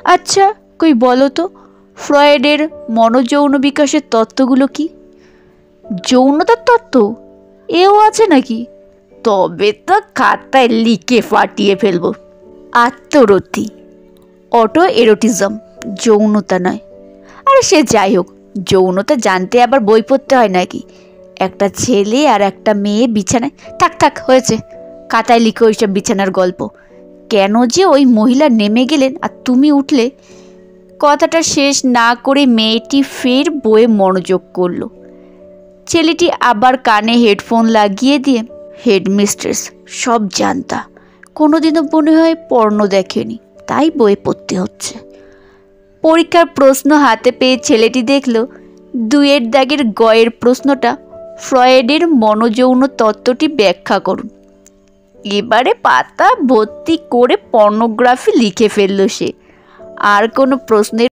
আচ্ছা, কই বলো তো, ফ্রয়েডের মনোযৌন বিকাশের তত্ত্বগুলো কি? যৌনতার তত্ত্ব এও আছে নাকি? তবে তো খাতায় লিখে ফাটিয়ে ফেলবো। আত্মরতি, অটো এরোটিজম, যৌনতা নয়। আরে সে যাই হোক, যৌনতা জানতে আবার বই পড়তে হয় নাকি? একটা ছেলে আর একটা মেয়ে বিছানায়, থাক থাক হয়েছে, খাতায় লিখো ওইসব বিছানার গল্প। কেন যে ওই মহিলা নেমে গেলেন আর তুমি উঠলে, কথাটা শেষ না করে মেয়েটি ফের বইয়ে মনোযোগ করলো। ছেলেটি আবার কানে হেডফোন লাগিয়ে দিয়ে, হেডমিস্ট্রেস সব জানতা, কোনোদিনও মনে হয় পর্ণ দেখেনি, তাই বই পড়তে হচ্ছে। পরীক্ষার প্রশ্ন হাতে পেয়ে ছেলেটি দেখল 2-এর দাগের গয়ের প্রশ্নটা, ফ্রয়েডের মনোযৌন তত্ত্বটি ব্যাখ্যা করুন। এবারে পাতা ভর্তি করে পর্নোগ্রাফি লিখে ফেলল সে। আর কোনো প্রশ্নের